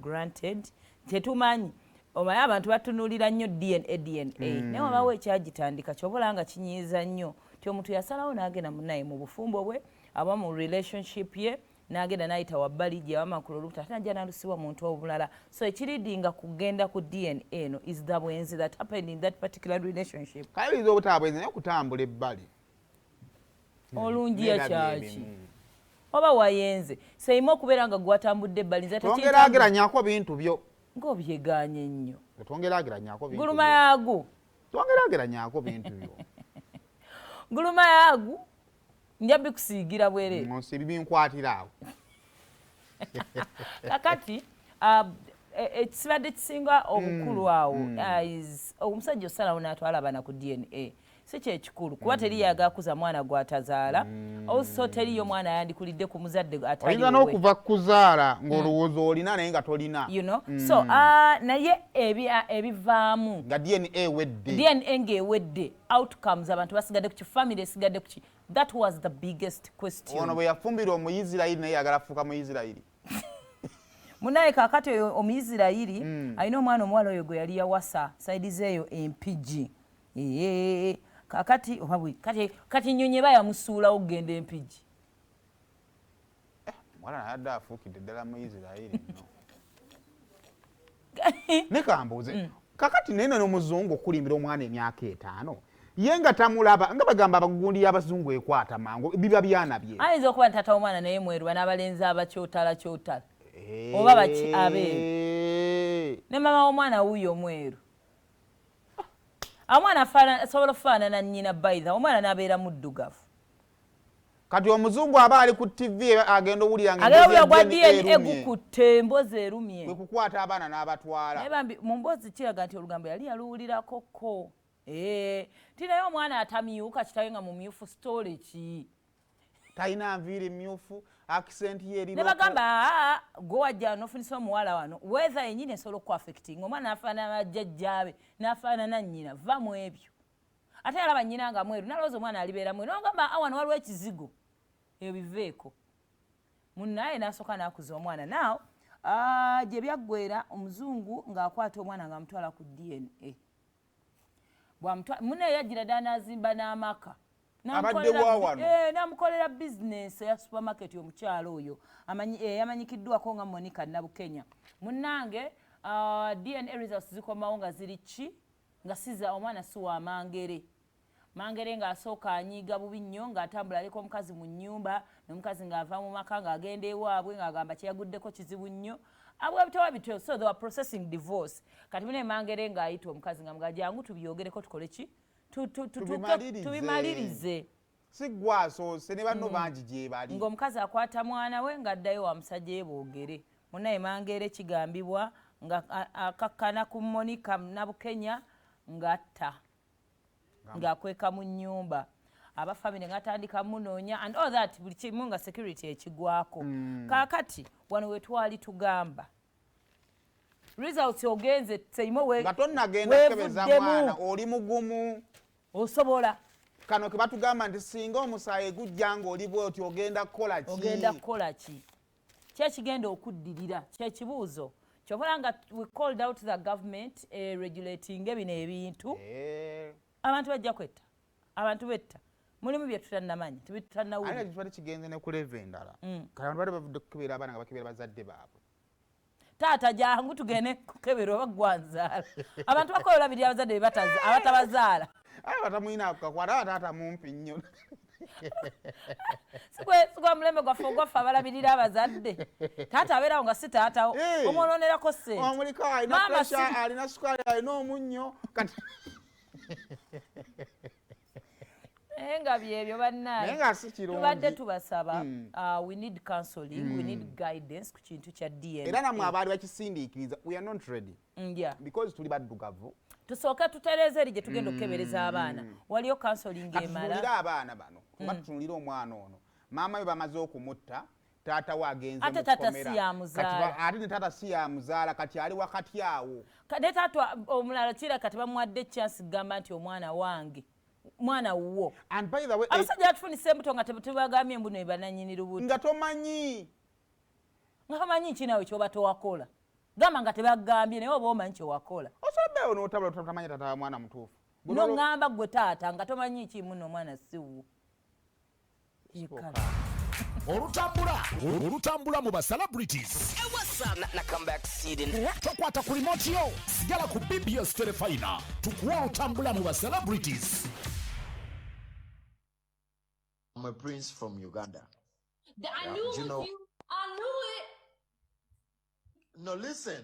granted tetumanyi omanyi abantu batunulira nnyo DNA naye wabawo ekyagitandika kyobola nga kinyiiza nnyo ti omuntu yasalawo n'agenda munaye mu bufumbo bwe aba mu relationship ye n'agenda n'ayita wabbali gye bamakula olubuto ate najja n'alusibwa muntu obulala so ekiridinga kugenda ku DNA eno is the bwenzi that happened in that particular relationship kayiriza obutaba bwenzi naye okutambula ebbali olungi yakyaki oba wayenze seimu okubeera nga gwatambudde ebbali nze twongeraageranyako bintu byo ng'obyeganye nnyo twongeraageranyako bintu guluma yaagu twongeraageranyako bintu byo guluma yaagu nja bikusiigira bwereere nsi bibinkwatira awo kakati ekisibadde kisinga obukulu awo omusajja osalawo n'atwala abaana ku DNA si kyekikulu kuba teri yagala kuza mwana gw'atazaala also teriyo mwana yandikulidde ku muzadde oyinza n'okuva kuzaala ng'olowooza olina naye nga tolina so naye ebivaamu nga DNA ng'ewedde outcomes abantu basigadde ku ki family esigadde ku ki that was the biggest question ono bwe yafumbira omuyisirayiri naye yagala kufuuka muyisirayiri munaye kakati oyo omuyisirayiri alina omwana omuwala oyo gwe yali yawasa saidize eyo empigi kakati kati nnyonyi eba yamusuulawo okugenda empigi omwana naye adde afuukidde ddala muyisirayiri ne kambuuze kakati naye n'omuzungu okulimbira omwana emyaka 5 ye nga tamulaba nga bagamba abagundi y'abazungu ekwata mangu biba byana bye ayinza okuba ntata omwana naye mweruba n'abalenzi abakyotala oba baki abeeru ne mama w'omwana wuuyo mweru omwana asobola okufaanana nnyina baitha omwana n'abeera muddugavu kati omuzungu aba ali ku TV agenda owulira nga gwa DNA gukutte emboozi erumye bwe kukwata abaana n'abatwala naye bambi mu mboozi kiraga nti olugambo yali yaluwulirakokko ti naye omwana atamyuka kitawe nga mumyufu story ki talina nviiri myufu accent ye eri ne bagamba gwe wajja n'ofunisa omuwala wano weather yennyini esobola okuaffecting omwana n'afaanana jjajjaabe n'afaanana nnyina va mu ebyo ate yalaba nnyina nga mweru nalowooza omwana alibeera mweru nogamba wano waliwo ekizigo ebyo biveeko munnaye n'asooka n'akuza omwana naawo gye byaggwera omuzungu ng'akwata omwana ng'amutwala ku DNA munnaye yajjira ddala n'azimba n'amaka n'amukolera bizinesi eya supermarket omukyalo oyo yamanyikiddwako nga Monica Nabukenya munnange DNA results zikomawo nga ziri ki nga siza omwana si wa mangere ng'asooka anyiiga bubi nnyo ng'atambula aliko omukazi mu nnyumba n'omukazi ng'ava mu maka ng'agenda ewaabwe ng'agamba kyeyaguddeko kizibu nnyo abwebitawa bityo so they were processing divorce kati munaye mangere ng'ayita omukazi nga mugajangu tubyogereko tukole ki tubimalirize si gwasoose ne banno bangi gye bali ng'omukazi akwata mwana we ng'addayo wa musajja ye boogere munaye mangere kigambibwa nga akakkana ku Monica Nabukenya ng'atta ng'akweka mu nnyumba abafamile ng'atandika munoonya and all that buli kimu nga security ekigwako kaakati wano we twali tugamba results ogenze seimo nga tonnagenda kukebeza mwana oli mugumu osobola kano ke batugamba nti singa omusaayi gujja ng'oli bw'oti ogenda kukola ki kyekigenda okuddirira kyekibuuzo kyobola nga we called out the government regulating ebino ebintu abantu bajja kwetta abantu betta mulimu bye tutannamanya tubitannawulira ate kitwali kigenze ne ku leve endala kati abantu bali bavudde kukebera abaana nga bakebera bazadde baabwe taata jangu tugende kukebera oba gwanzaala abantu bakola biri abazadde abatabazaala batamuyina kakwata taata mumpi nnyo sigwa mulembe gwaffe ogwaffe abalabirira abazadde taata abeerawo nga si taatawo omwononerako ssente omuliko alina pressure alina sukali alina omunnyo kati nga byebyo bannaye tubadde tubasaba we need counseling we need guidance ku kintu kya DNA era namwe abaali bakisindiikiriza we are not ready because tuli baddugavu tusooke tutereeze eri gye tugenda okukebereza abaana waliyo counseling emala katutunulire abaana bano kuba tutunulire omwana ono maama we bamaze okumutta taata we agenze ate taata si yamuzaala ate ne taata si yamuzaala kati ali wakati awo ne taata omulala kira kati bamuwadde chance gamba nti omwana wange mwana wuwo and by the way abasajja batufunisa embuto nga tebagambye embuno ebananyini lubuto nga tomanyi nga tomanyi ki nawe kyoba towakola gamba nga tebagambye naye oba omanyi kye wakola osobeewo n'otabula tamanya tata wa mwana mutuufu no ngamba gwe taata nga tomanyi kimu n'omwana siwo olutambula mu celebrities tokwata ku remote yo sigala ku BBS telefina tukuwa olutambula mu celebrities. I'm a prince from Uganda. I knew it. No, listen.